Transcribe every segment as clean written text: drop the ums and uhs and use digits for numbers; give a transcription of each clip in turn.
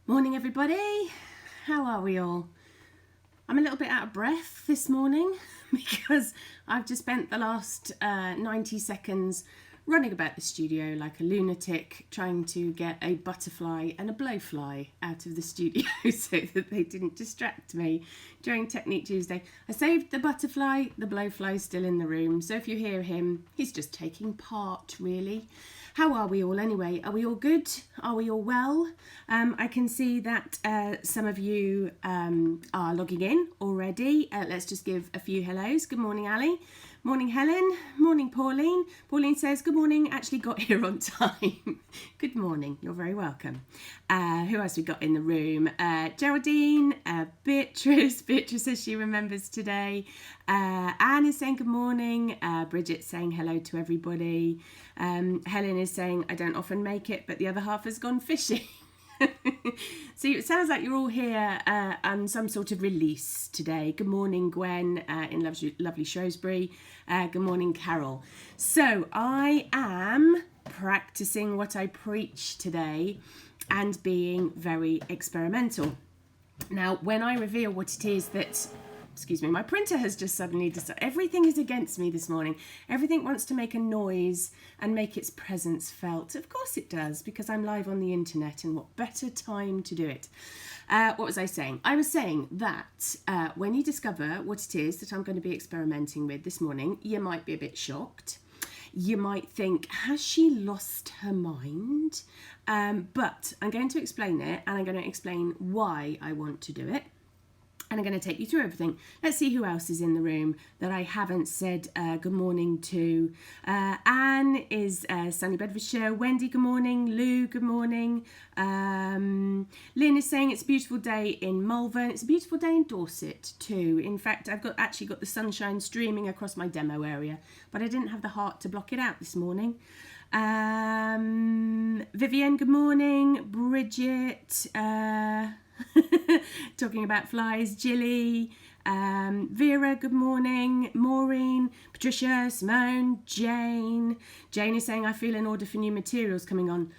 Morning everybody, how are we all? I'm a little bit out of breath this morning because I've just spent the last 90 seconds running about the studio like a lunatic trying to get a butterfly and a blowfly out of the studio so that they didn't distract me during Technique Tuesday. I saved the butterfly, the blowfly's still in the room, so if you hear him, he's just taking part really. How are we all anyway? Are we all good? Are we all well? I can see that some of you are logging in already. Let's just give a few hellos. Good morning, Ali. Morning, Helen. Morning, Pauline. Pauline says, good morning, actually got here on time. Good morning, you're very welcome. Who else we got in the room? Geraldine, Beatrice. Beatrice says she remembers today. Anne is saying good morning. Bridget's saying hello to everybody. Helen is saying, I don't often make it, but the other half has gone fishing. So it sounds like you're all here on some sort of release today. Good morning, Gwen in lovely Shrewsbury. Good morning, Carol. So I am practicing what I preach today and being very experimental. Now, when I reveal what it is that... Excuse me, my printer has just suddenly decided, everything is against me this morning. Everything wants to make a noise and make its presence felt. Of course it does, because I'm live on the internet, and what better time to do it? What was I saying? I was saying that when you discover what it is that I'm going to be experimenting with this morning, you might be a bit shocked. You might think, has she lost her mind? But I'm going to explain it, and I'm going to explain why I want to do it. And I'm going to take you through everything. Let's see who else is in the room that I haven't said good morning to. Anne is sunny Bedfordshire. Wendy, good morning. Lou, good morning. Lynn is saying it's a beautiful day in Malvern. It's a beautiful day in Dorset too. In fact, I've actually got the sunshine streaming across my demo area, but I didn't have the heart to block it out this morning. Vivienne, good morning. Bridget, talking about flies. Jilly, Vera, good morning. Maureen, Patricia, Simone, Jane. Jane is saying, I feel an order for new materials coming on.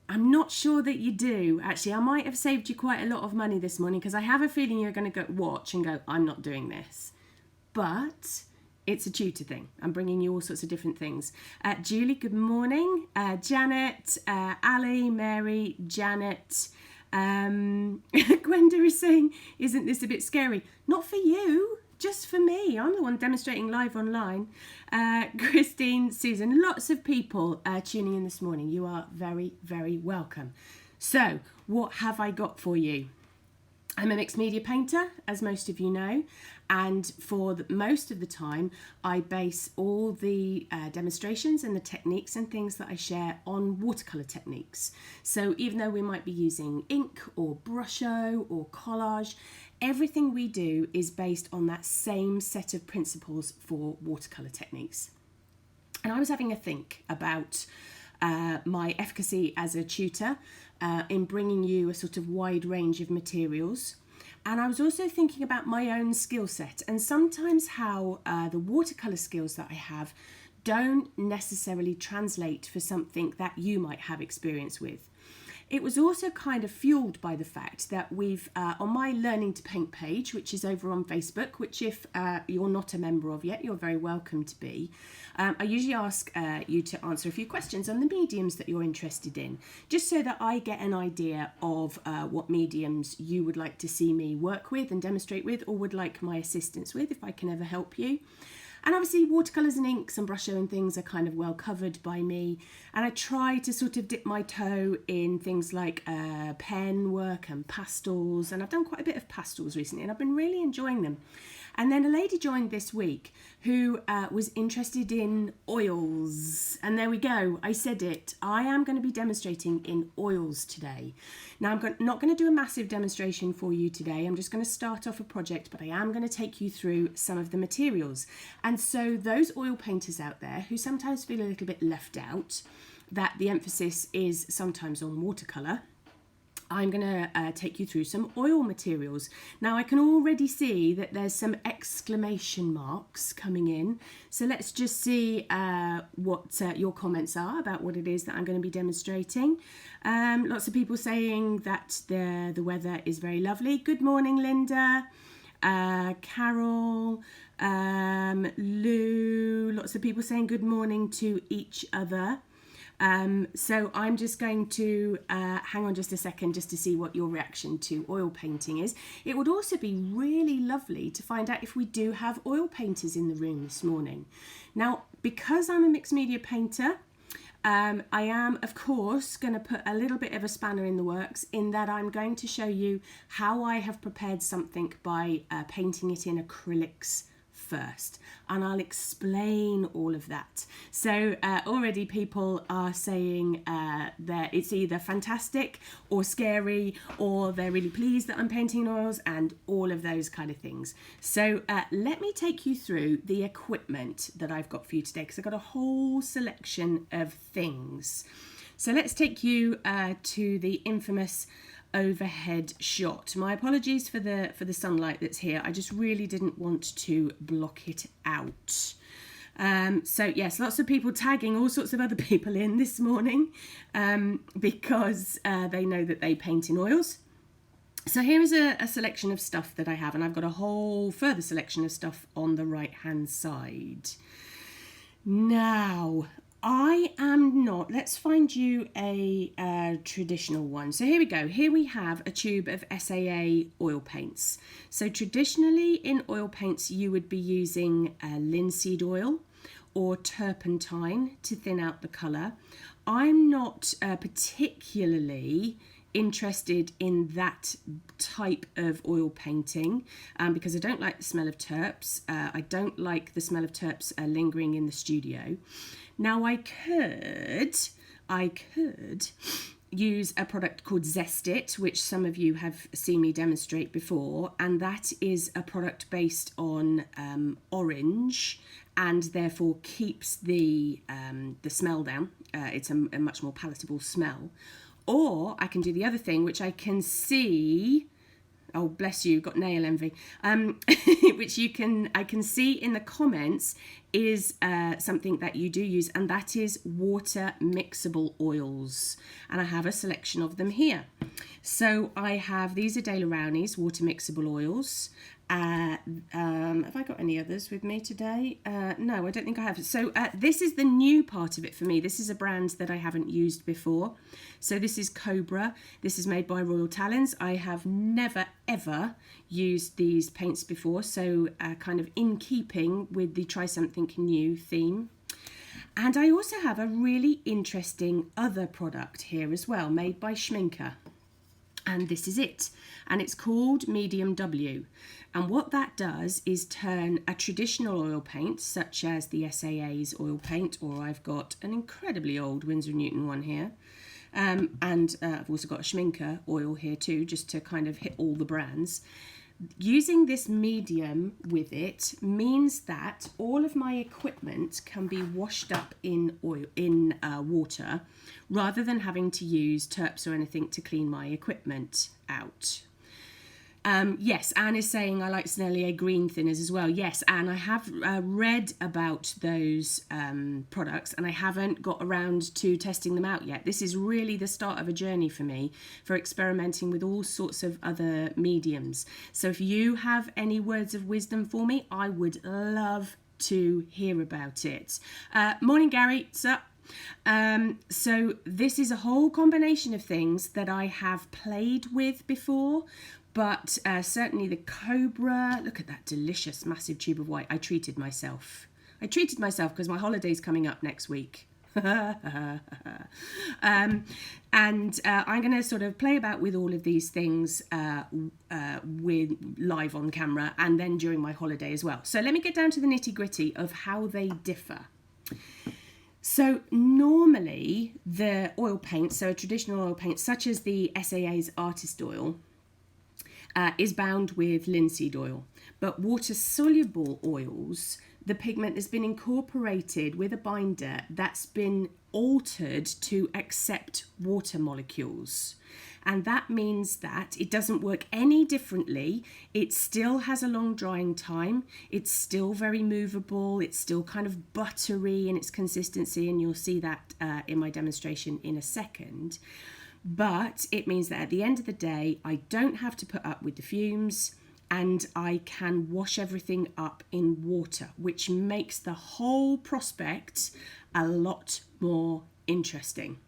I'm not sure that you do. Actually, I might have saved you quite a lot of money this morning because I have a feeling you're going to go watch and go, I'm not doing this. But it's a tutor thing. I'm bringing you all sorts of different things. Julie, good morning. Janet, Ali, Mary, Janet. Gwenda is saying, isn't this a bit scary? Not for you, just for me. I'm the one demonstrating live online. Christine, Susan, lots of people tuning in this morning. You are very, very welcome. So, what have I got for you? I'm a mixed media painter, as most of you know, and for most of the time I base all the demonstrations and the techniques and things that I share on watercolour techniques. So even though we might be using ink or brusho or collage, everything we do is based on that same set of principles for watercolour techniques. And I was having a think about my efficacy as a tutor in bringing you a sort of wide range of materials. And I was also thinking about my own skill set and sometimes how the watercolour skills that I have don't necessarily translate for something that you might have experience with. It was also kind of fueled by the fact that we've, on my Learning to Paint page, which is over on Facebook, which if you're not a member of yet, you're very welcome to be. I usually ask you to answer a few questions on the mediums that you're interested in, just so that I get an idea of what mediums you would like to see me work with and demonstrate with, or would like my assistance with, if I can ever help you. And obviously watercolours and inks and brusho and things are kind of well covered by me. And I try to sort of dip my toe in things like pen work and pastels. And I've done quite a bit of pastels recently and I've been really enjoying them. And then a lady joined this week who was interested in oils. And there we go, I said it. I am going to be demonstrating in oils today. Now I'm not going to do a massive demonstration for you today. I'm just going to start off a project, but I am going to take you through some of the materials. And so those oil painters out there who sometimes feel a little bit left out, that the emphasis is sometimes on watercolour, I'm going to take you through some oil materials. Now I can already see that there's some exclamation marks coming in. So let's just see what your comments are about what it is that I'm going to be demonstrating. Lots of people saying that the weather is very lovely. Good morning, Linda. Carol, Lou, lots of people saying good morning to each other. So I'm just going to hang on just a second just to see what your reaction to oil painting is. It would also be really lovely to find out if we do have oil painters in the room this morning. Now, because I'm a mixed media painter, I am, of course, going to put a little bit of a spanner in the works in that I'm going to show you how I have prepared something by painting it in acrylics first, and I'll explain all of that. So already people are saying that it's either fantastic or scary, or they're really pleased that I'm painting in oils, and all of those kind of things. So let me take you through the equipment that I've got for you today, because I've got a whole selection of things. So let's take you to the infamous overhead shot. My apologies for the sunlight that's here. I just really didn't want to block it out. So yes, lots of people tagging all sorts of other people in this morning because they know that they paint in oils. So here is a selection of stuff that I have, and I've got a whole further selection of stuff on the right hand side. Now, I am not, let's find you a traditional one. So here we go. Here we have a tube of SAA oil paints. So traditionally in oil paints, you would be using linseed oil or turpentine to thin out the colour. I'm not particularly interested in that type of oil painting because I don't like the smell of terps. I don't like the smell of terps lingering in the studio. Now I could use a product called Zest It, which some of you have seen me demonstrate before, and that is a product based on orange, and therefore keeps the smell down. It's a much more palatable smell. Or I can do the other thing, which I can see. Oh, bless you, got nail envy. Which I can see in the comments is something that you do use, and that is water-mixable oils. And I have a selection of them here. So I have, these are Dale Rowney's water-mixable oils. Have I got any others with me today? No, I don't think I have. So this is the new part of it for me. This is a brand that I haven't used before. So this is Cobra. This is made by Royal Talons. I have never, ever used these paints before. So kind of in keeping with the try something new theme. And I also have a really interesting other product here as well, made by Schminker. And this is it. And it's called Medium W. And what that does is turn a traditional oil paint, such as the SAA's oil paint, or I've got an incredibly old Winsor & Newton one here. And I've also got a Schminker oil here too, just to kind of hit all the brands. Using this medium with it means that all of my equipment can be washed up in water, rather than having to use terps or anything to clean my equipment out. Yes, Anne is saying I like Sennelier green thinners as well. Yes, Anne, I have read about those products, and I haven't got around to testing them out yet. This is really the start of a journey for me for experimenting with all sorts of other mediums. So if you have any words of wisdom for me, I would love to hear about it. Morning, Gary. So this is a whole combination of things that I have played with before. But certainly the Cobra, look at that delicious massive tube of white. I treated myself because my holiday's coming up next week. And I'm going to sort of play about with all of these things with live on camera, and then during my holiday as well. So let me get down to the nitty gritty of how they differ. So normally the oil paint, so a traditional oil paint such as the SAA's Artist Oil, is bound with linseed oil. But water-soluble oils, the pigment has been incorporated with a binder that's been altered to accept water molecules. And that means that it doesn't work any differently. It still has a long drying time. It's still very movable. It's still kind of buttery in its consistency, and you'll see that in my demonstration in a second. But it means that at the end of the day, I don't have to put up with the fumes, and I can wash everything up in water, which makes the whole prospect a lot more interesting.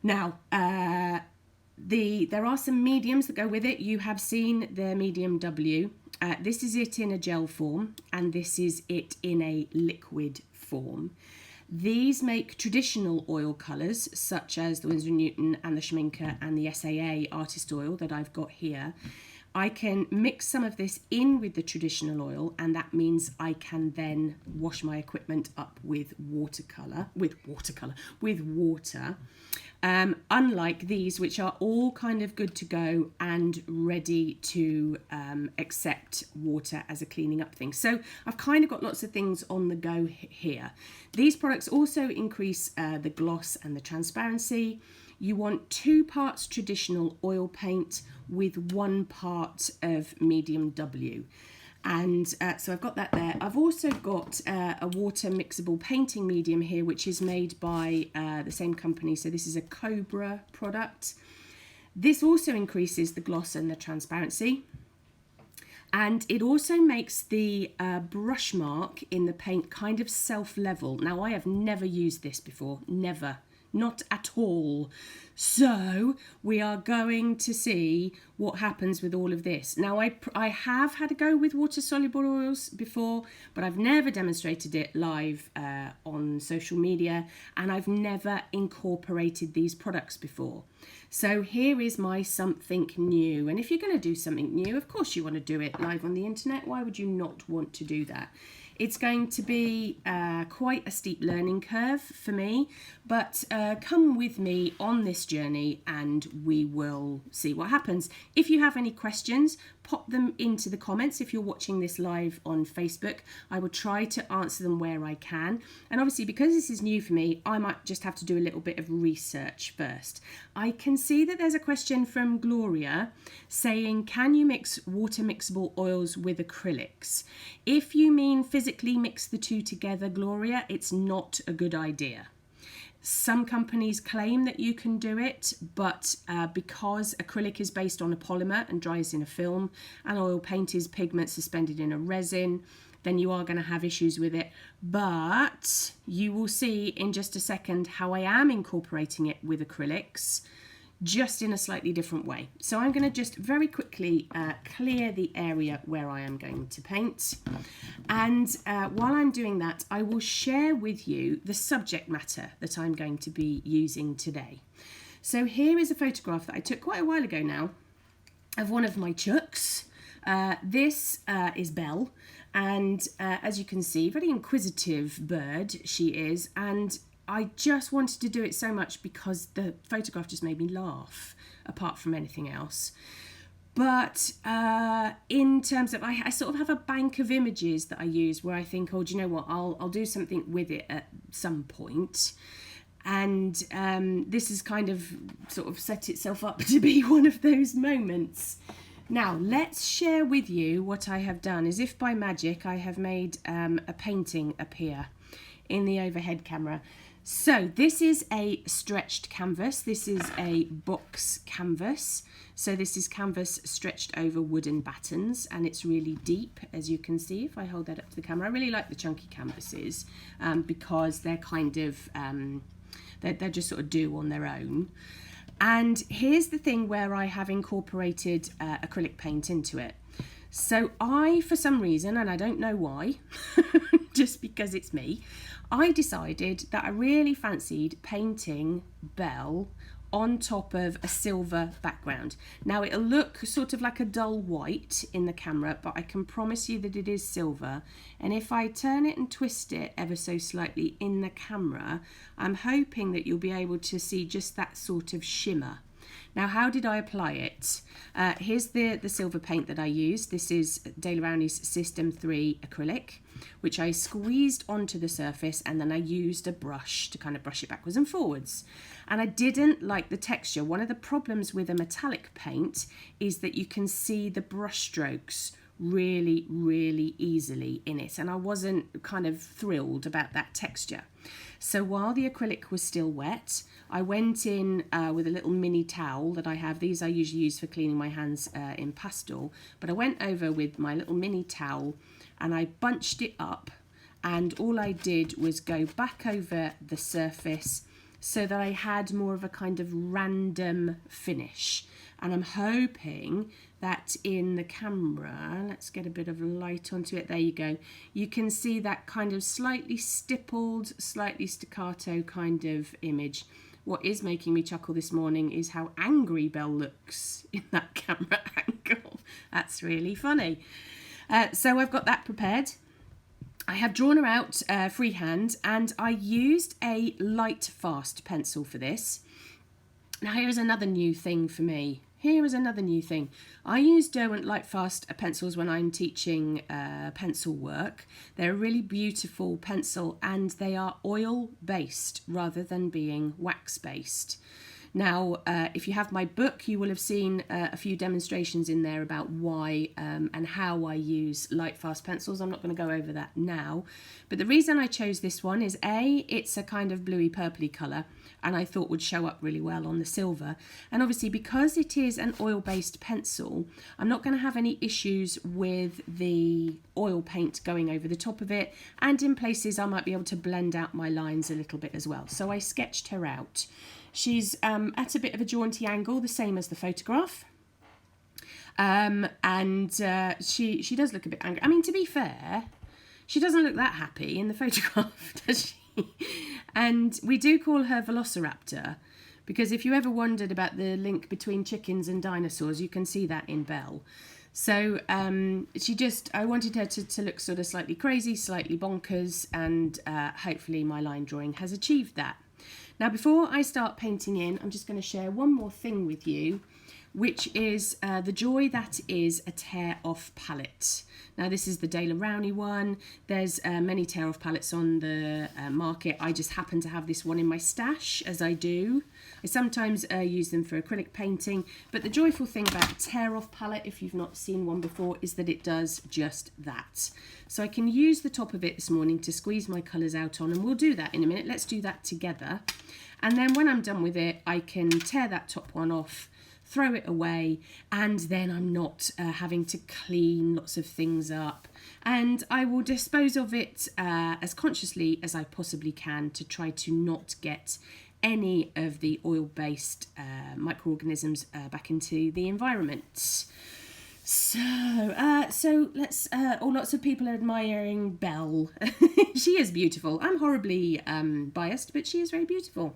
Now, there are some mediums that go with it. You have seen the medium W. This is it in a gel form, and this is it in a liquid form. These make traditional oil colours, such as the Winsor & Newton and the Schminke and the SAA artist oil that I've got here. I can mix some of this in with the traditional oil, and that means I can then wash my equipment up with water. Unlike these, which are all kind of good to go and ready to accept water as a cleaning up thing. So I've kind of got lots of things on the go here. These products also increase the gloss and the transparency. You want 2 parts traditional oil paint with 1 part of medium W. And so I've got that there. I've also got a water mixable painting medium here, which is made by the same company. So this is a Cobra product. This also increases the gloss and the transparency. And it also makes the brush mark in the paint kind of self-level. Now, I have never used this before, never. Not at all. So we are going to see what happens with all of this. Now, I have had a go with water-soluble oils before, but I've never demonstrated it live on social media, and I've never incorporated these products before. So here is my something new. And if you're going to do something new, of course you want to do it live on the internet. Why would you not want to do that? It's going to be quite a steep learning curve for me, but come with me on this journey and we will see what happens. If you have any questions, pop them into the comments. If you're watching this live on Facebook, I will try to answer them where I can. And obviously, because this is new for me, I might just have to do a little bit of research first. I can see that there's a question from Gloria saying, can you mix water mixable oils with acrylics? If you mean physically mix the two together, Gloria, it's not a good idea. Some companies claim that you can do it, but because acrylic is based on a polymer and dries in a film, and oil paint is pigment suspended in a resin, then you are going to have issues with it. But you will see in just a second how I am incorporating it with acrylics, just in a slightly different way. So I'm going to just very quickly clear the area where I am going to paint. And while I'm doing that, I will share with you the subject matter that I'm going to be using today. So here is a photograph that I took quite a while ago now of one of my chucks. This is Belle, and as you can see, very inquisitive bird she is, and I just wanted to do it so much because the photograph just made me laugh, apart from anything else. But in terms of, I sort of have a bank of images that I use where I think, oh, do you know what, I'll do something with it at some point. And this has kind of sort of set itself up to be one of those moments. Now, let's share with you what I have done. As if by magic, I have made a painting appear in the overhead camera. So this is a stretched canvas. This is a box canvas. So this is canvas stretched over wooden battens, and it's really deep, as you can see if I hold that up to the camera. I really like the chunky canvases because they're kind of, they're just sort of do on their own. And here's the thing where I have incorporated acrylic paint into it. So I, for some reason, and I don't know why, just because it's me, I decided that I really fancied painting Belle on top of a silver background. Now, it'll look sort of like a dull white in the camera, but I can promise you that it is silver. And if I turn it and twist it ever so slightly in the camera, I'm hoping that you'll be able to see just that sort of shimmer. Now, how did I apply it? Here's the silver paint that I used. This is Daler Rowney's System 3 acrylic, which I squeezed onto the surface, and then I used a brush to kind of brush it backwards and forwards. And I didn't like the texture. One of the problems with a metallic paint is that you can see the brush strokes really, really easily in it, and I wasn't kind of thrilled about that texture. So while the acrylic was still wet, I went in with a little mini towel that I have. These I usually use for cleaning my hands in pastel, but I went over with my little mini towel and I bunched it up, and all I did was go back over the surface so that I had more of a kind of random finish. And I'm hoping that in the camera, let's get a bit of light onto it, there you go, you can see that kind of slightly stippled, slightly staccato kind of image. What is making me chuckle this morning is how angry Belle looks in that camera angle. That's really funny. So I've got that prepared. I have drawn her out freehand, and I used a light fast pencil for this. Now here's another new thing for me. Here is another new thing. I use Derwent light fast pencils when I'm teaching pencil work. They're a really beautiful pencil, and they are oil based rather than being wax based. Now, if you have my book, you will have seen a few demonstrations in there about why and how I use light fast pencils. I'm not going to go over that now. But the reason I chose this one is A, it's a kind of bluey purpley colour, and I thought would show up really well on the silver. And obviously, because it is an oil-based pencil, I'm not going to have any issues with the oil paint going over the top of it, and in places I might be able to blend out my lines a little bit as well. So I sketched her out. She's at a bit of a jaunty angle, the same as the photograph. And she does look a bit angry. I mean, to be fair, she doesn't look that happy in the photograph, does she? And we do call her Velociraptor, because if you ever wondered about the link between chickens and dinosaurs, you can see that in Belle. So I wanted her to look sort of slightly crazy, slightly bonkers, and hopefully my line drawing has achieved that. Now, before I start painting in, I'm just going to share one more thing with you, which is the joy that is a tear-off palette. Now, this is the Daler Rowney one. There's many tear-off palettes on the market. I just happen to have this one in my stash, as I do. I sometimes use them for acrylic painting, but the joyful thing about a tear-off palette, if you've not seen one before, is that it does just that. So I can use the top of it this morning to squeeze my colours out on, and we'll do that in a minute. Let's do that together. And then when I'm done with it, I can tear that top one off, throw it away, and then I'm not having to clean lots of things up. And I will dispose of it as consciously as I possibly can to try to not get any of the oil-based microorganisms back into the environment. So let's. Lots of people are admiring Belle. She is beautiful. I'm horribly biased, but she is very beautiful.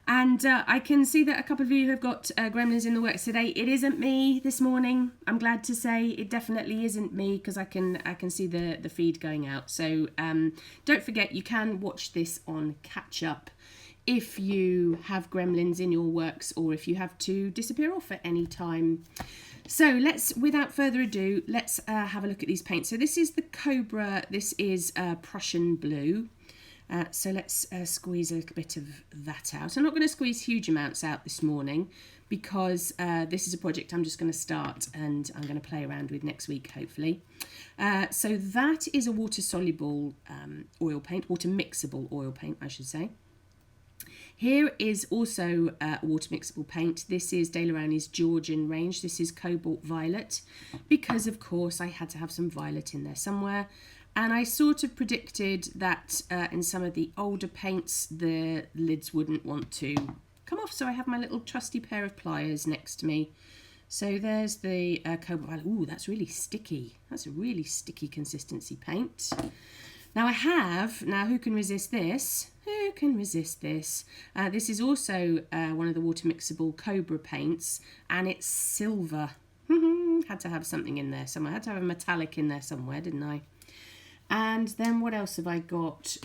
And I can see that a couple of you have got gremlins in the works today. It isn't me this morning. I'm glad to say it definitely isn't me, because I can see the feed going out. So don't forget, you can watch this on catch up if you have gremlins in your works, or if you have to disappear off at any time. So without further ado, let's have a look at these paints. So this is the Cobra. This is Prussian blue. So let's squeeze a little bit of that out. I'm not going to squeeze huge amounts out this morning, because this is a project I'm just going to start and I'm going to play around with next week, hopefully. So that is a water-soluble oil paint, water-mixable oil paint, I should say. Here is also a water-mixable paint. This is Daler Rowney's Georgian range. This is Cobalt Violet, because, of course, I had to have some violet in there somewhere. And I sort of predicted that in some of the older paints, the lids wouldn't want to come off. So I have my little trusty pair of pliers next to me. So there's the Cobalt Violet. Ooh, that's really sticky. That's a really sticky consistency paint. Now who can resist this? Who can resist this? This is also one of the water-mixable Cobra paints, and it's silver. Had to have something in there somewhere. Had to have a metallic in there somewhere, didn't I? And then what else have I got?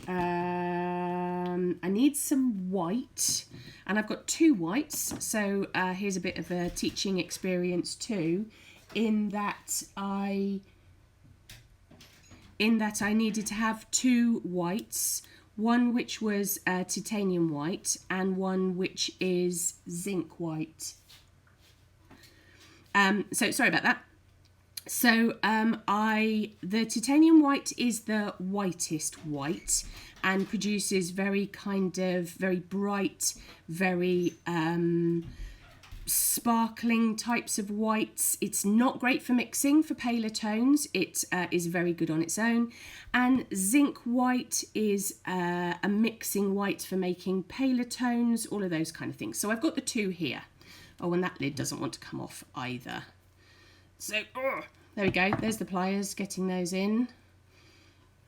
I need some white, and I've got 2 whites, so here's a bit of a teaching experience too, in that I needed to have 2 whites, one which was titanium white and one which is zinc white. So sorry about that. So the titanium white is the whitest white and produces very bright, very sparkling types of whites. It's not great for mixing for paler tones. It is very good on its own. And zinc white is a mixing white for making paler tones, all of those kind of things. So I've got the 2 here. Oh, and that lid doesn't want to come off either. So, there we go. There's the pliers, getting those in.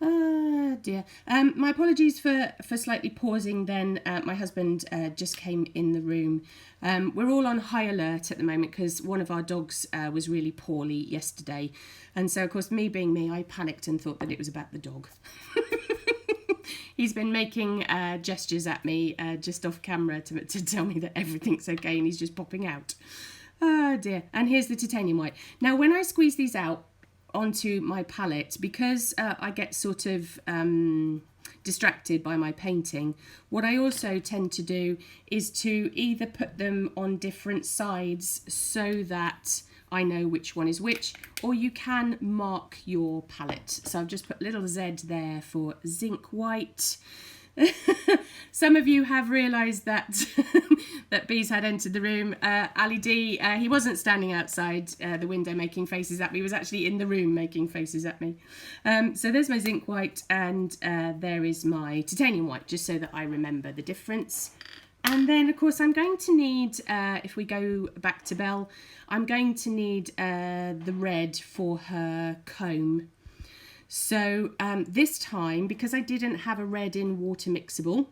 Oh dear. My apologies for slightly pausing then. My husband just came in the room. We're all on high alert at the moment because one of our dogs was really poorly yesterday. And so, of course, me being me, I panicked and thought that it was about the dog. He's been making gestures at me just off camera to tell me that everything's okay, and he's just popping out. Oh dear. And here's the titanium white. Now, when I squeeze these out onto my palette, because I get sort of distracted by my painting, what I also tend to do is to either put them on different sides so that I know which one is which, or you can mark your palette. So I've just put little Z there for zinc white. Some of you have realised that that Bees had entered the room. Ali D, he wasn't standing outside the window making faces at me. He was actually in the room making faces at me. So there's my zinc white, and there is my titanium white, just so that I remember the difference. And then, of course, I'm going to need, if we go back to Belle, I'm going to need the red for her comb. So this time, because I didn't have a red in water mixable,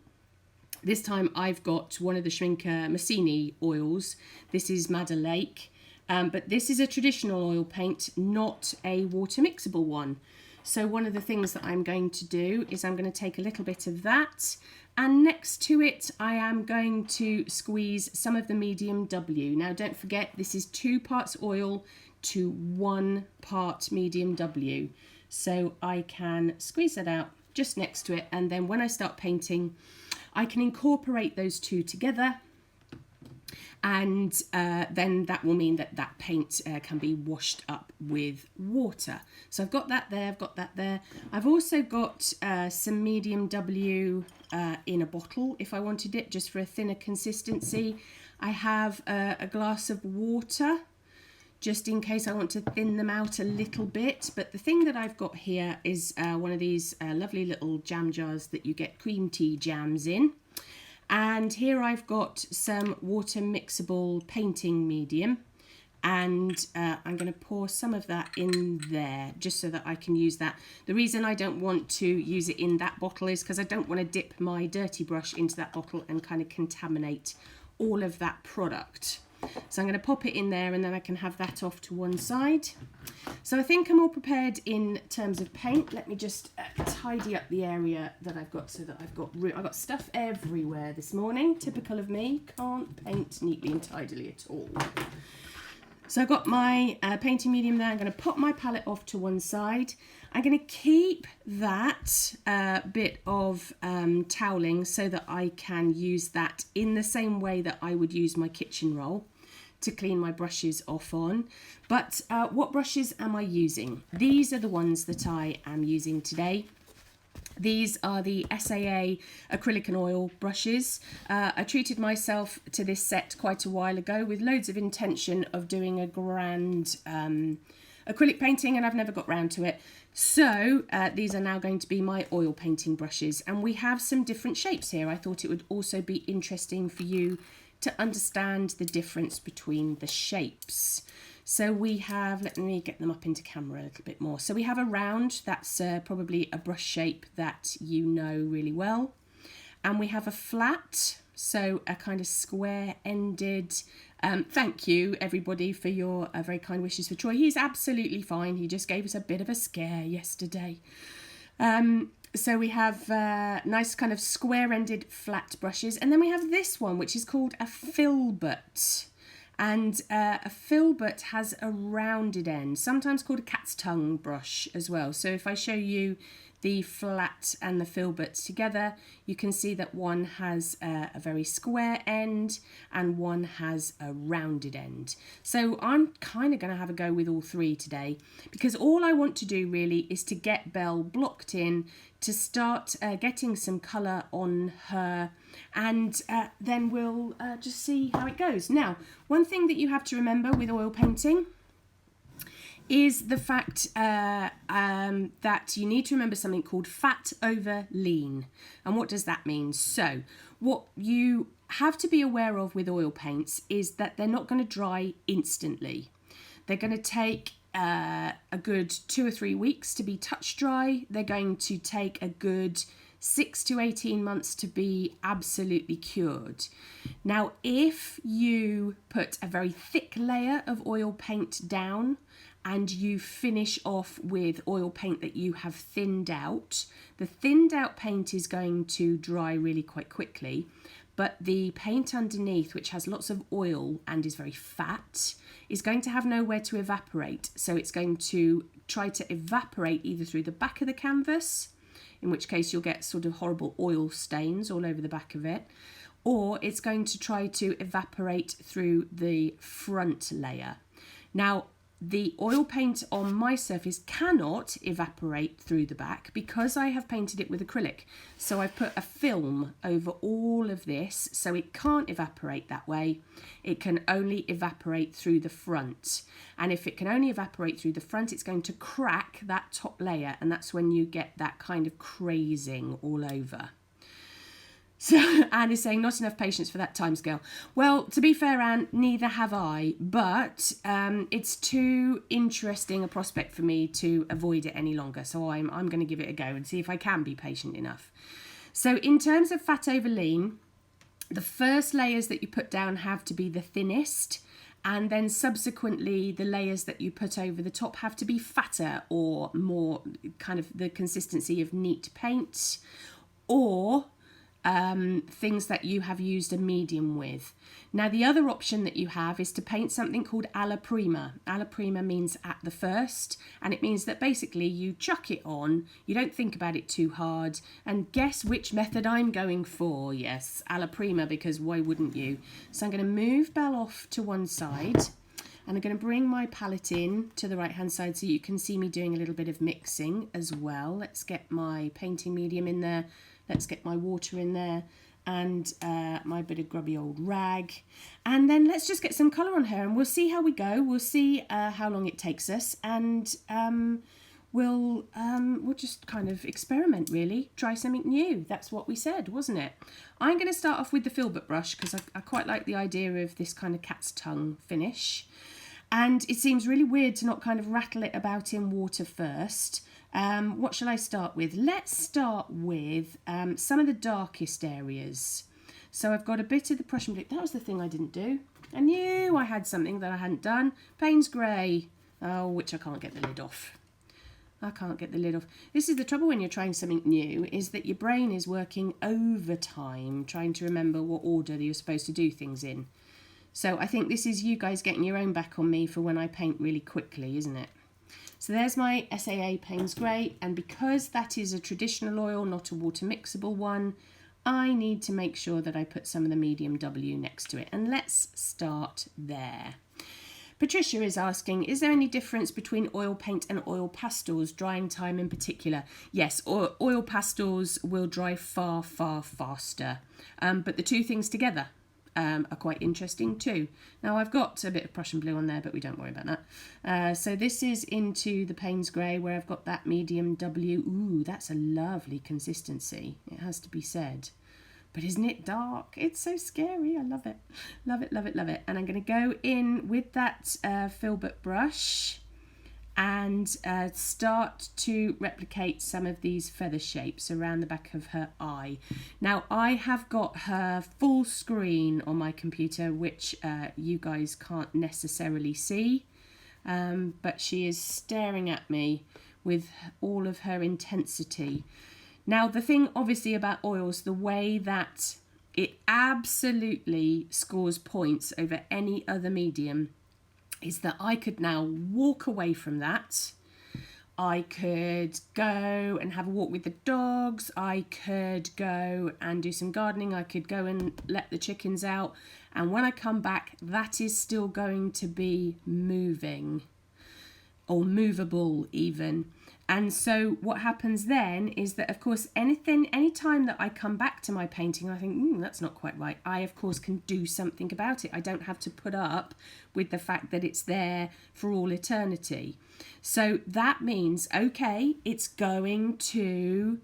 this time I've got one of the Schminker Massini oils. This is Madder Lake, but this is a traditional oil paint, not a water mixable one. So one of the things that I'm going to do is I'm going to take a little bit of that, and next to it I am going to squeeze some of the medium W. Now don't forget, this is 2 parts oil to 1 part medium W. So I can squeeze that out just next to it, and then when I start painting, I can incorporate those 2 together, and then that will mean that that paint can be washed up with water. So I've got that there, I've got that there. I've also got some medium W in a bottle if I wanted it, just for a thinner consistency. I have a glass of water, just in case I want to thin them out a little bit. But the thing that I've got here is one of these lovely little jam jars that you get cream tea jams in. And here I've got some water mixable painting medium, and I'm going to pour some of that in there just so that I can use that. The reason I don't want to use it in that bottle is because I don't want to dip my dirty brush into that bottle and kind of contaminate all of that product. So I'm going to pop it in there, and then I can have that off to one side. So I think I'm all prepared in terms of paint. Let me just tidy up the area that I've got so that I've got stuff everywhere this morning. Typical of me, can't paint neatly and tidily at all. So I've got my painting medium there. I'm going to pop my palette off to one side. I'm going to keep that bit of toweling so that I can use that in the same way that I would use my kitchen roll to clean my brushes off on. But what brushes am I using? These are the ones that I am using today. These are the SAA acrylic and oil brushes. I treated myself to this set quite a while ago with loads of intention of doing a grand acrylic painting, and I've never got round to it. So these are now going to be my oil painting brushes, and we have some different shapes here. I thought it would also be interesting for you to understand the difference between the shapes. So we have, let me get them up into camera a little bit more. So we have a round, that's probably a brush shape that you know really well. And we have a flat, so a kind of square-ended. Thank you, everybody, for your very kind wishes for Troy. He's absolutely fine. He just gave us a bit of a scare yesterday. And So we have nice kind of square-ended flat brushes, and then we have this one, which is called a filbert. And a filbert has a rounded end, sometimes called a cat's tongue brush as well. So if I show you the flat and the filbert together, you can see that one has a very square end and one has a rounded end. So I'm kind of going to have a go with all three today, because all I want to do really is to get Belle blocked in, to start getting some colour on her, and then we'll just see how it goes. Now, one thing that you have to remember with oil painting is the fact that you need to remember something called fat over lean. And what does that mean? So what you have to be aware of with oil paints is that they're not going to dry instantly. They're going to take a good 2 or 3 weeks to be touch dry. They're going to take a good 6 to 18 months to be absolutely cured. Now, if you put a very thick layer of oil paint down and you finish off with oil paint that you have thinned out, the thinned out paint is going to dry really quite quickly, but the paint underneath, which has lots of oil and is very fat, is going to have nowhere to evaporate. So it's going to try to evaporate either through the back of the canvas, in which case you'll get sort of horrible oil stains all over the back of it, or it's going to try to evaporate through the front layer. Now, the oil paint on my surface cannot evaporate through the back because I have painted it with acrylic. So I've put a film over all of this, so it can't evaporate that way. It can only evaporate through the front. And if it can only evaporate through the front, it's going to crack that top layer, and that's when you get that kind of crazing all over. So Anne is saying not enough patience for that timescale. Well, to be fair, Anne, neither have I, but it's too interesting a prospect for me to avoid it any longer. So I'm going to give it a go and see if I can be patient enough. So in terms of fat over lean, the first layers that you put down have to be the thinnest, and then subsequently the layers that you put over the top have to be fatter or more kind of the consistency of neat paint, or things that you have used a medium with. Now, the other option that you have is to paint something called alla prima. Alla prima means at the first, and it means that basically you chuck it on, you don't think about it too hard, and guess which method I'm going for? Yes, alla prima, because why wouldn't you? So I'm going to move Belle off to one side, and I'm going to bring my palette in to the right hand side so you can see me doing a little bit of mixing as well. Let's get my painting medium in there. Let's get my water in there, and my bit of grubby old rag. And then let's just get some colour on her, and we'll see how we go. We'll see how long it takes us, and we'll just kind of experiment, really. Try something new. That's what we said, wasn't it? I'm going to start off with the filbert brush because I quite like the idea of this kind of cat's tongue finish. And it seems really weird to not kind of rattle it about in water first. What shall I start with? Let's start with some of the darkest areas. So I've got a bit of the Prussian blue. That was the thing I didn't do. I knew I had something that I hadn't done. Payne's Grey, which I can't get the lid off. I can't get the lid off. This is the trouble when you're trying something new, is that your brain is working overtime trying to remember what order you're supposed to do things in. So I think this is you guys getting your own back on me for when I paint really quickly, isn't it? So there's my SAA Payne's Grey, and because that is a traditional oil, not a water-mixable one, I need to make sure that I put some of the medium W next to it. And let's start there. Patricia is asking, is there any difference between oil paint and oil pastels, drying time in particular? Yes, oil pastels will dry far, far faster, but the two things together are quite interesting too. Now I've got a bit of Prussian blue on there, but we don't worry about that. So this is into the Payne's Grey where I've got that medium W. Ooh, that's a lovely consistency, it has to be said. But isn't it dark? It's so scary. I love it. Love it, love it, love it. And I'm going to go in with that filbert brush and start to replicate some of these feather shapes around the back of her eye. Now, I have got her full screen on my computer, which you guys can't necessarily see, but she is staring at me with all of her intensity. Now, the thing obviously about oils, the way that it absolutely scores points over any other medium is that I could now walk away from that. I could go and have a walk with the dogs. I could go and do some gardening. I could go and let the chickens out. And when I come back, that is still going to be moving or movable even. And so what happens then is that, of course, any time that I come back to my painting, I think, that's not quite right. I, of course, can do something about it. I don't have to put up with the fact that it's there for all eternity. So that means, okay, it's going to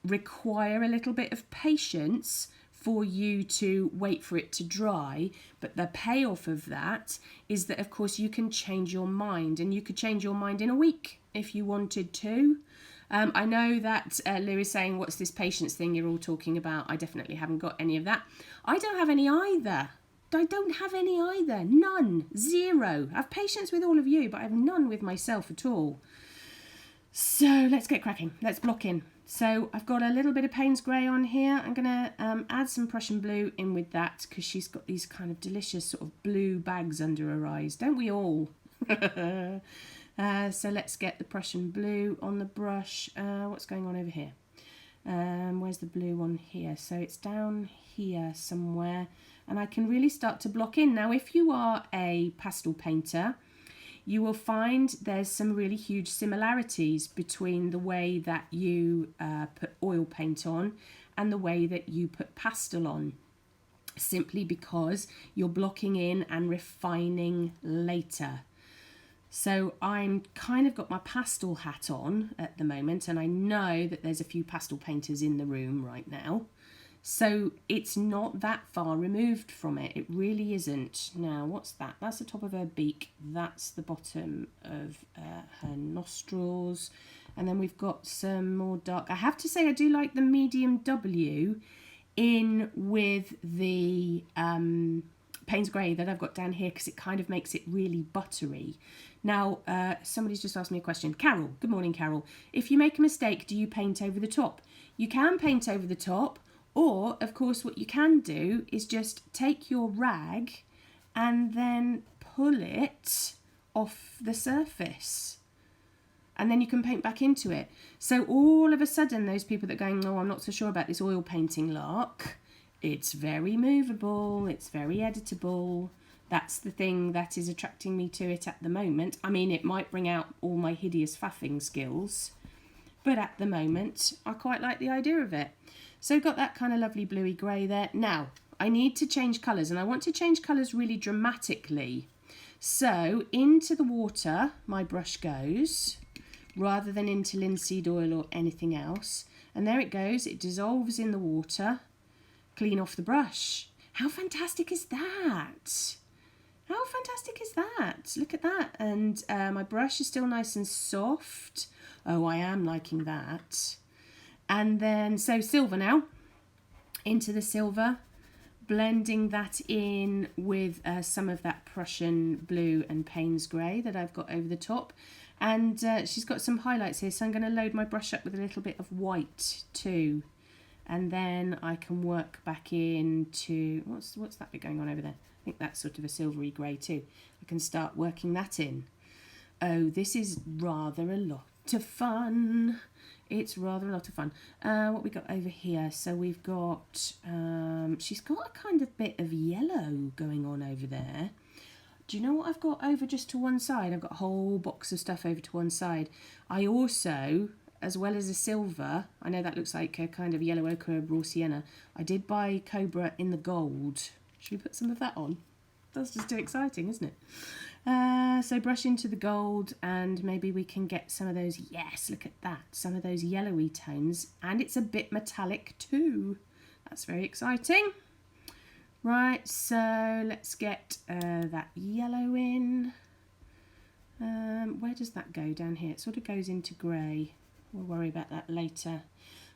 require a little bit of patience for you to wait for it to dry, but the payoff of that is that, of course, you can change your mind, and you could change your mind in a week if you wanted to. I know that Lou is saying, what's this patience thing you're all talking about? I definitely haven't got any of that. I don't have any either. I don't have any either. None. Zero. I have patience with all of you, but I have none with myself at all. So let's get cracking. Let's block in. So I've got a little bit of Payne's Grey on here. I'm going to add some Prussian blue in with that because she's got these kind of delicious sort of blue bags under her eyes. Don't we all? So let's get the Prussian blue on the brush. What's going on over here? Where's the blue one here? So it's down here somewhere. And I can really start to block in. Now, if you are a pastel painter, you will find there's some really huge similarities between the way that you put oil paint on and the way that you put pastel on, simply because you're blocking in and refining later. So I'm kind of got my pastel hat on at the moment, and I know that there's a few pastel painters in the room right now. So it's not that far removed from it. It really isn't. Now, what's that? That's the top of her beak. That's the bottom of her nostrils. And then we've got some more dark. I have to say I do like the medium W in with the Payne's Grey that I've got down here, because it kind of makes it really buttery. Now, somebody's just asked me a question. Carol, good morning, Carol. If you make a mistake, do you paint over the top? You can paint over the top. Or, of course, what you can do is just take your rag and then pull it off the surface. And then you can paint back into it. So all of a sudden, those people that are going, oh, I'm not so sure about this oil painting lark, it's very movable, it's very editable. That's the thing that is attracting me to it at the moment. I mean, it might bring out all my hideous faffing skills, but at the moment, I quite like the idea of it. So got that kind of lovely bluey grey there. Now, I need to change colours, and I want to change colours really dramatically. So into the water my brush goes, rather than into linseed oil or anything else. And there it goes, it dissolves in the water, clean off the brush. How fantastic is that? How fantastic is that? Look at that. And my brush is still nice and soft. Oh, I am liking that. And then, so silver now, into the silver, blending that in with some of that Prussian blue and Payne's Grey that I've got over the top. And she's got some highlights here, so I'm going to load my brush up with a little bit of white too. And then I can work back into, what's that bit going on over there? I think that's sort of a silvery grey too. I can start working that in. Oh, this is rather a lot of fun. It's rather a lot of fun. What we got over here? So we've got, she's got a kind of bit of yellow going on over there. Do you know what I've got over just to one side? I've got a whole box of stuff over to one side. I also, as well as a silver, I know that looks like a kind of yellow ochre raw sienna, I did buy Cobra in the gold. Should we put some of that on? That's just too exciting, isn't it? So brush into the gold, and maybe we can get some of those, yes, look at that, some of those yellowy tones, and it's a bit metallic too. That's very exciting. Right, so let's get that yellow in. Where does that go? Down here. It sort of goes into grey. We'll worry about that later.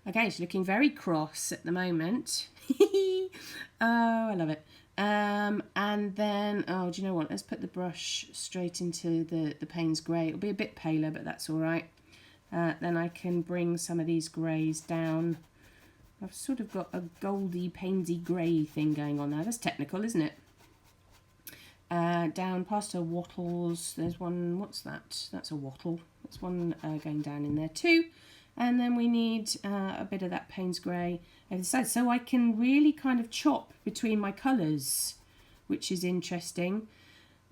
Okay, it's looking very cross at the moment. Oh, I love it. And then, oh, do you know what? Let's put the brush straight into the Payne's Grey. It'll be a bit paler, but that's all right. then I can bring some of these greys down. I've sort of got a goldy, painty grey thing going on there. That's technical, isn't it? Down past her wattles, there's one, what's that? That's a wattle. That's one going down in there too. And then we need a bit of that Payne's grey over the side. So I can really kind of chop between my colours, which is interesting.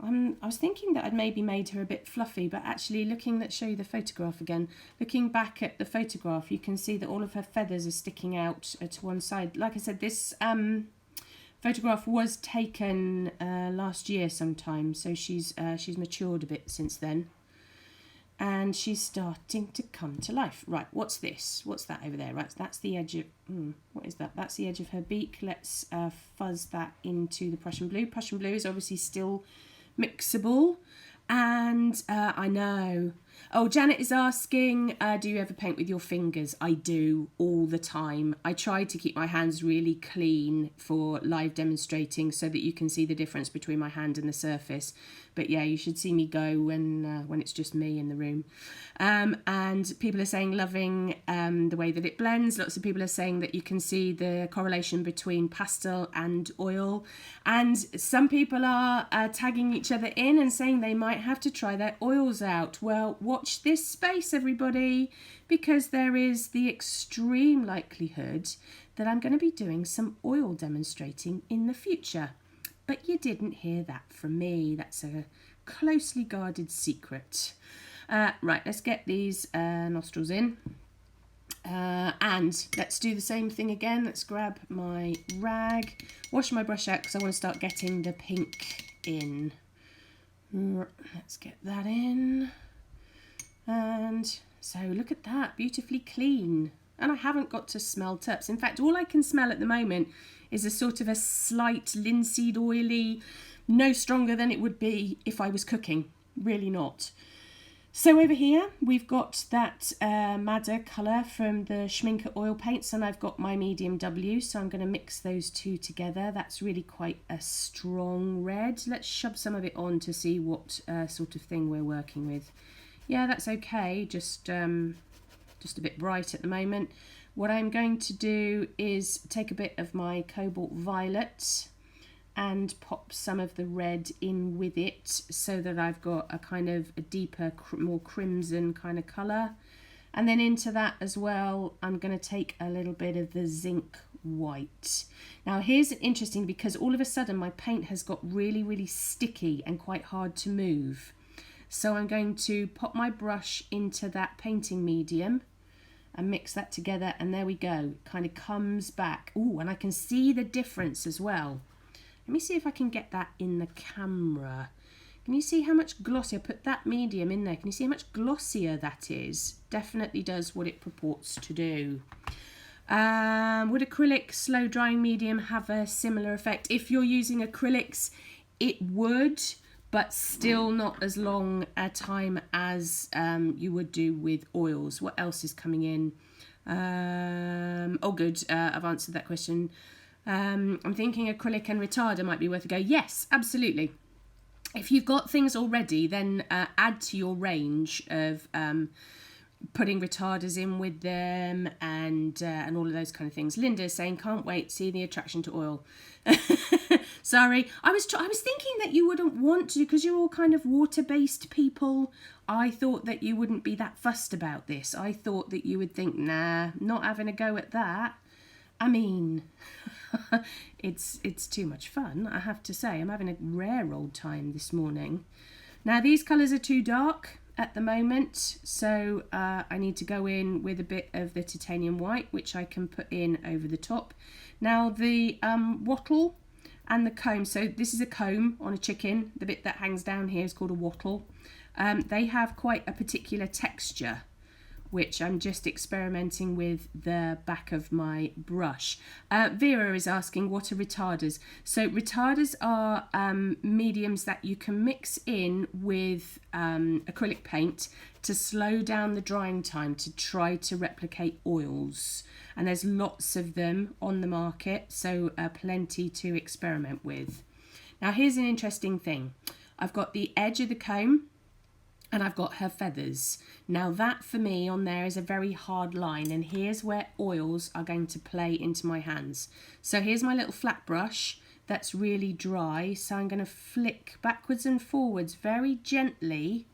I was thinking that I'd maybe made her a bit fluffy, but actually let's show you the photograph again. Looking back at the photograph, you can see that all of her feathers are sticking out to one side. Like I said, this photograph was taken last year sometime, so she's matured a bit since then. And she's starting to come to life. Right, what's this? What's that over there? Right, that's the edge of... what is that? That's the edge of her beak. Let's fuzz that into the Prussian blue. Prussian blue is obviously still mixable. And I know... Oh, Janet is asking, do you ever paint with your fingers? I do, all the time. I try to keep my hands really clean for live demonstrating so that you can see the difference between my hand and the surface. But yeah, you should see me go when it's just me in the room. And people are saying loving the way that it blends. Lots of people are saying that you can see the correlation between pastel and oil. And some people are tagging each other in and saying they might have to try their oils out. Well, watch this space, everybody, because there is the extreme likelihood that I'm going to be doing some oil demonstrating in the future. But you didn't hear that from me. That's a closely guarded secret. Right, let's get these nostrils in. And let's do the same thing again. Let's grab my rag, wash my brush out because I want to start getting the pink in. Let's get that in. And so look at that, beautifully clean. And I haven't got to smell terps. In fact, all I can smell at the moment is a sort of a slight linseed oily, no stronger than it would be if I was cooking, really not. So over here, we've got that madder colour from the Schminke oil paints, and I've got my medium W, so I'm going to mix those two together. That's really quite a strong red. Let's shove some of it on to see what sort of thing we're working with. Yeah, that's okay, just a bit bright at the moment. What I'm going to do is take a bit of my cobalt violet and pop some of the red in with it so that I've got a kind of a deeper, more crimson kind of colour. And then into that as well, I'm going to take a little bit of the zinc white. Now here's interesting because all of a sudden my paint has got really, really sticky and quite hard to move. So I'm going to pop my brush into that painting medium and mix that together, and there we go. It kind of comes back. Ooh, and I can see the difference as well. Let me see if I can get that in the camera. Can you see how much glossier? Put that medium in there. Can you see how much glossier that is? Definitely does what it purports to do. Would acrylic slow drying medium have a similar effect? If you're using acrylics, it would, but still not as long a time as you would do with oils. What else is coming in? Oh, good. I've answered that question. I'm thinking acrylic and retarder might be worth a go. Yes, absolutely. If you've got things already, then add to your range of putting retarders in with them and all of those kind of things. Linda's saying, can't wait, see the attraction to oil. Sorry, I was thinking that you wouldn't want to because you're all kind of water-based people. I thought that you wouldn't be that fussed about this. I thought that you would think, nah, not having a go at that. I mean, it's too much fun, I have to say. I'm having a rare old time this morning. Now, these colours are too dark at the moment, so I need to go in with a bit of the titanium white, which I can put in over the top. Now, the wattle and the comb, so this is a comb on a chicken. The bit that hangs down here is called a wattle. They have quite a particular texture, which I'm just experimenting with the back of my brush. Vera is asking, what are retarders? So retarders are mediums that you can mix in with acrylic paint to slow down the drying time to try to replicate oils. And there's lots of them on the market, so plenty to experiment with. Now here's an interesting thing. I've got the edge of the comb and I've got her feathers. Now that for me on there is a very hard line, and here's where oils are going to play into my hands. So here's my little flat brush that's really dry, so I'm going to flick backwards and forwards very gently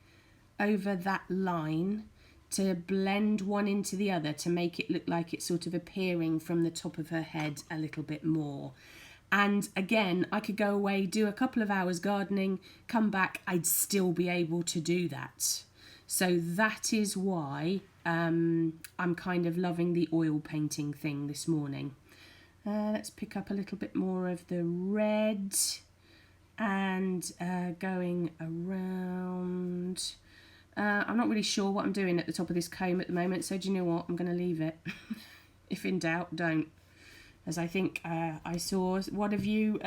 over that line to blend one into the other to make it look like it's sort of appearing from the top of her head a little bit more. And again, I could go away, do a couple of hours gardening, come back, I'd still be able to do that. So that is why I'm kind of loving the oil painting thing this morning. Let's pick up a little bit more of the red and going around. I'm not really sure what I'm doing at the top of this comb at the moment, so do you know what? I'm going to leave it. If in doubt, don't. As I think I saw one of you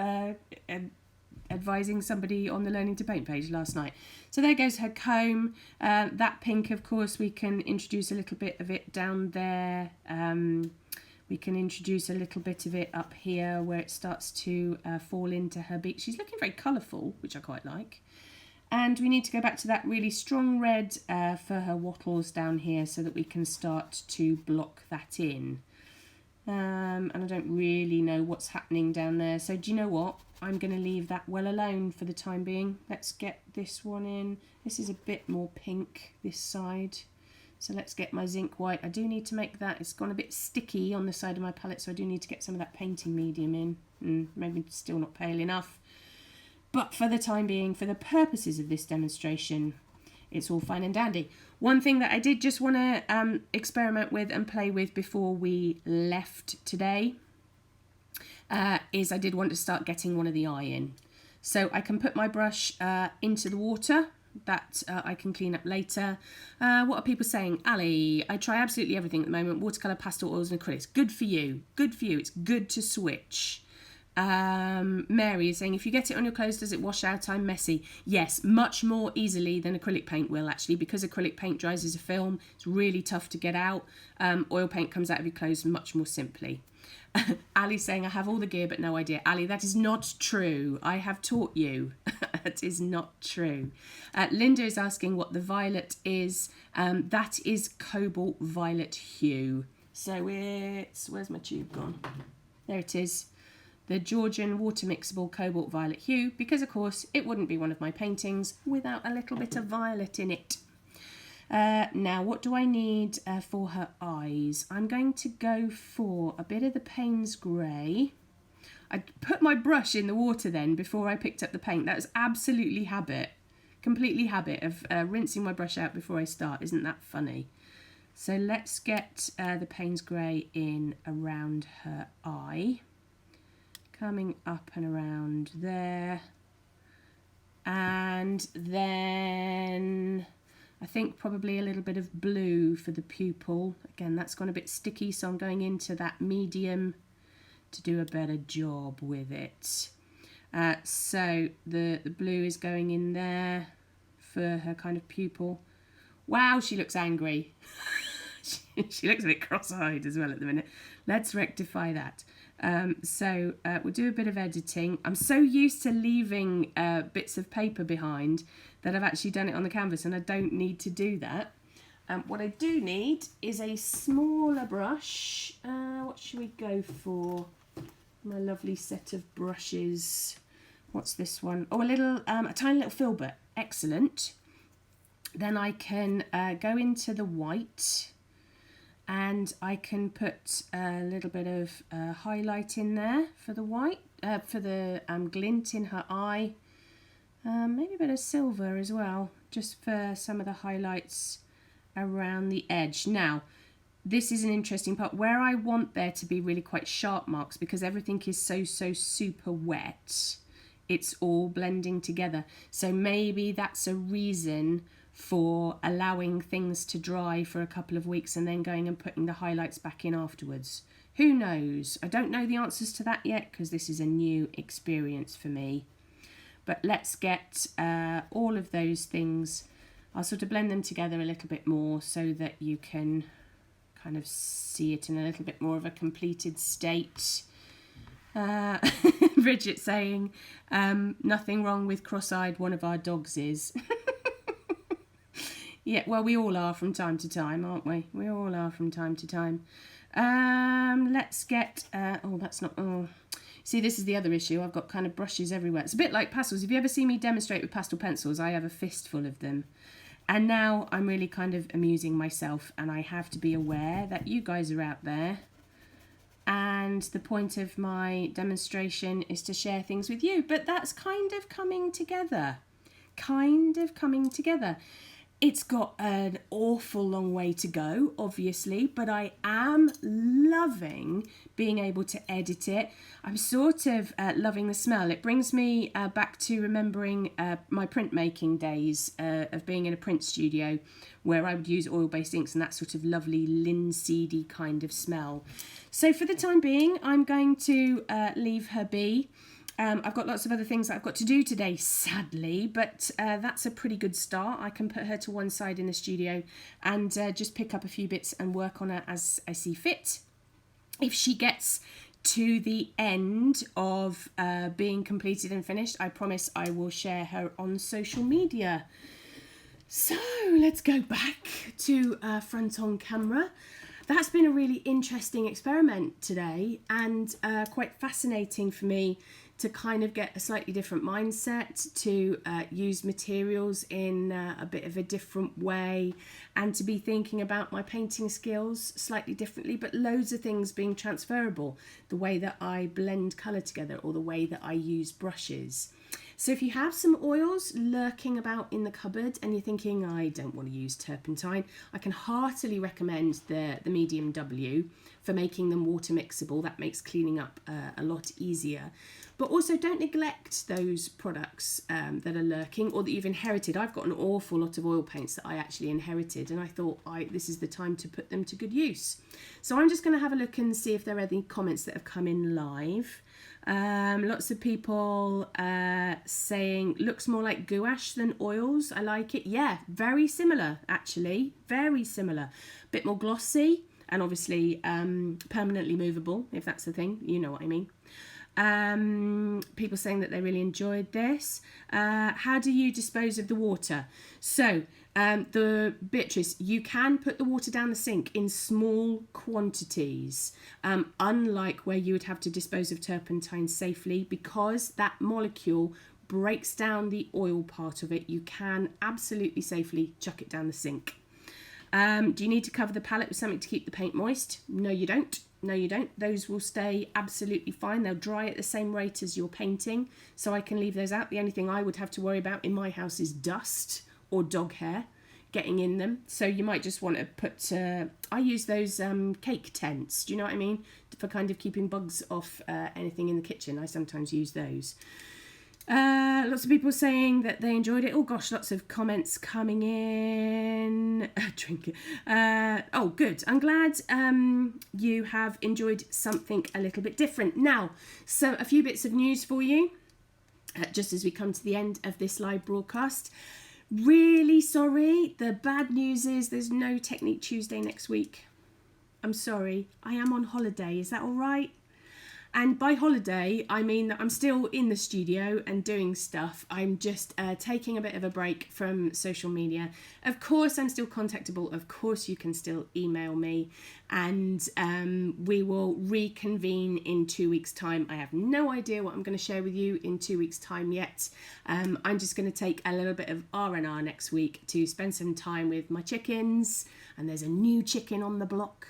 advising somebody on the Learning to Paint page last night. So there goes her comb. That pink, of course, we can introduce a little bit of it down there. We can introduce a little bit of it up here where it starts to fall into her beak. She's looking very colourful, which I quite like. And we need to go back to that really strong red for her wattles down here so that we can start to block that in. And I don't really know what's happening down there. So do you know what? I'm going to leave that well alone for the time being. Let's get this one in. This is a bit more pink, this side. So let's get my zinc white. I do need to make that. It's gone a bit sticky on the side of my palette, so I do need to get some of that painting medium in. Maybe still not pale enough. But for the time being, for the purposes of this demonstration, it's all fine and dandy. One thing that I did just want to experiment with and play with before we left today is I did want to start getting one of the eye in. So I can put my brush into the water. That I can clean up later. What are people saying? Ali, I try absolutely everything at the moment. Watercolour, pastel, oils and acrylics. Good for you. Good for you. It's good to switch. Mary is saying, if you get it on your clothes, does it wash out? I'm messy. Yes, much more easily than acrylic paint will, actually, because acrylic paint dries as a film. It's really tough to get out. Oil paint comes out of your clothes much more simply. Ali's saying, I have all the gear but no idea. Ali, that is not true. I have taught you. That is not true. Linda is asking what the violet is. That is cobalt violet hue. So it's, where's my tube gone? There it is. The Georgian water-mixable cobalt violet hue, because of course it wouldn't be one of my paintings without a little bit of violet in it. Now, what do I need for her eyes? I'm going to go for a bit of the Payne's Grey. I put my brush in the water then before I picked up the paint. That was absolutely habit, completely habit of rinsing my brush out before I start. Isn't that funny? So let's get the Payne's Grey in around her eye. Coming up and around there. And then I think probably a little bit of blue for the pupil. Again, that's gone a bit sticky, so I'm going into that medium to do a better job with it. So the blue is going in there for her kind of pupil. Wow, she looks angry. She looks a bit cross-eyed as well at the minute. Let's rectify that. So we'll do a bit of editing. I'm so used to leaving bits of paper behind that I've actually done it on the canvas, and I don't need to do that. What I do need is a smaller brush. What should we go for? My lovely set of brushes. What's this one? Oh, a tiny little filbert. Excellent. Then I can go into the white. And I can put a little bit of highlight in there for the white, for the glint in her eye. Maybe a bit of silver as well, just for some of the highlights around the edge. Now, this is an interesting part where I want there to be really quite sharp marks because everything is so super wet. It's all blending together. So maybe that's a reason for allowing things to dry for a couple of weeks and then going and putting the highlights back in afterwards. Who knows? I don't know the answers to that yet because this is a new experience for me. But let's get all of those things. I'll sort of blend them together a little bit more so that you can kind of see it in a little bit more of a completed state. Bridget saying, nothing wrong with cross-eyed, one of our dogs is. Yeah, well, we all are from time to time, aren't we? We all are from time to time. Let's get, that's not, see, this is the other issue. I've got kind of brushes everywhere. It's a bit like pastels. If you ever see me demonstrate with pastel pencils, I have a fistful of them. And now I'm really kind of amusing myself, and I have to be aware that you guys are out there. And the point of my demonstration is to share things with you. But that's kind of coming together. It's got an awful long way to go, obviously, but I am loving being able to edit it. I'm sort of loving the smell. It brings me back to remembering my printmaking days of being in a print studio where I would use oil-based inks and that sort of lovely linseedy kind of smell. So for the time being, I'm going to leave her be. I've got lots of other things that I've got to do today, sadly, but that's a pretty good start. I can put her to one side in the studio and just pick up a few bits and work on her as I see fit. If she gets to the end of being completed and finished, I promise I will share her on social media. So let's go back to front on camera. That's been a really interesting experiment today, and quite fascinating for me to kind of get a slightly different mindset, to use materials in a bit of a different way, and to be thinking about my painting skills slightly differently, but loads of things being transferable. The way that I blend colour together, or the way that I use brushes. So if you have some oils lurking about in the cupboard and you're thinking, I don't want to use turpentine, I can heartily recommend the medium W for making them water mixable. That makes cleaning up a lot easier. But also don't neglect those products that are lurking or that you've inherited. I've got an awful lot of oil paints that I actually inherited, and I thought this is the time to put them to good use. So I'm just going to have a look and see if there are any comments that have come in live. Lots of people saying looks more like gouache than oils. I like it. Yeah, very similar actually. Very similar. Bit more glossy, and obviously permanently movable, if that's the thing. You know what I mean. People saying that they really enjoyed this. How do you dispose of the water? So Beatrice, you can put the water down the sink in small quantities, unlike where you would have to dispose of turpentine safely, because that molecule breaks down the oil part of it. You can absolutely safely chuck it down the sink. Do you need to cover the palette with something to keep the paint moist? No, you don't. No, you don't. Those will stay absolutely fine. They'll dry at the same rate as your painting, so I can leave those out. The only thing I would have to worry about in my house is dust or dog hair getting in them. So you might just want to put, I use those cake tents, do you know what I mean? For kind of keeping bugs off anything in the kitchen. I sometimes use those. Lots of people saying that they enjoyed it. Oh gosh, lots of comments coming in. Drink it. Oh, good. I'm glad you have enjoyed something a little bit different. Now, so a few bits of news for you, just as we come to the end of this live broadcast. Really sorry. The bad news is there's no Technique Tuesday next week. I'm sorry. I am on holiday. Is that all right? And by holiday, I mean that I'm still in the studio and doing stuff. I'm just taking a bit of a break from social media. Of course, I'm still contactable. Of course, you can still email me. And we will reconvene in 2 weeks' time. I have no idea what I'm going to share with you in 2 weeks' time yet. I'm just going to take a little bit of R&R next week to spend some time with my chickens. And there's a new chicken on the block.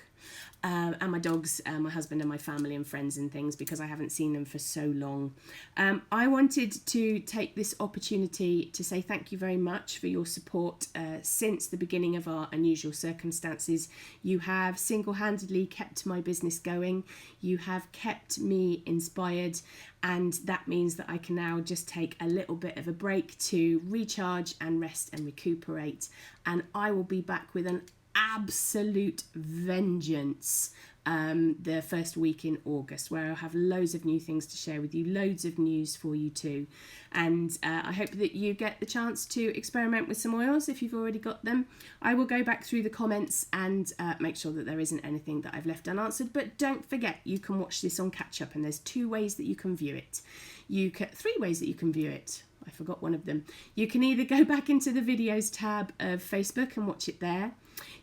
And my dogs, my husband and my family and friends and things, because I haven't seen them for so long. I wanted to take this opportunity to say thank you very much for your support since the beginning of our unusual circumstances. You have single-handedly kept my business going. You have kept me inspired, and that means that I can now just take a little bit of a break to recharge and rest and recuperate. And I will be back with an absolute vengeance the first week in August, where I'll have loads of new things to share with you, loads of news for you too. And I hope that you get the chance to experiment with some oils if you've already got them. I will go back through the comments and make sure that there isn't anything that I've left unanswered. But don't forget, you can watch this on catch up, and there's 2 ways that you can view it. 3 ways that you can view it. I forgot one of them. You can either go back into the videos tab of Facebook and watch it there.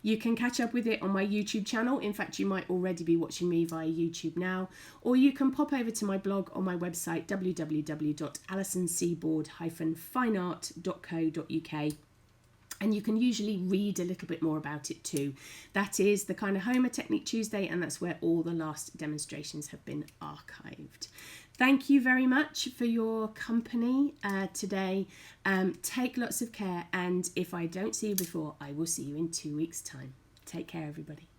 You can catch up with it on my YouTube channel. In fact, you might already be watching me via YouTube now. Or you can pop over to my blog on my website, www.alisonseaboard-fineart.co.uk. And you can usually read a little bit more about it too. That is the Kind of Homer Technique Tuesday, and that's where all the last demonstrations have been archived. Thank you very much for your company today. Take lots of care, and if I don't see you before, I will see you in 2 weeks' time. Take care, everybody.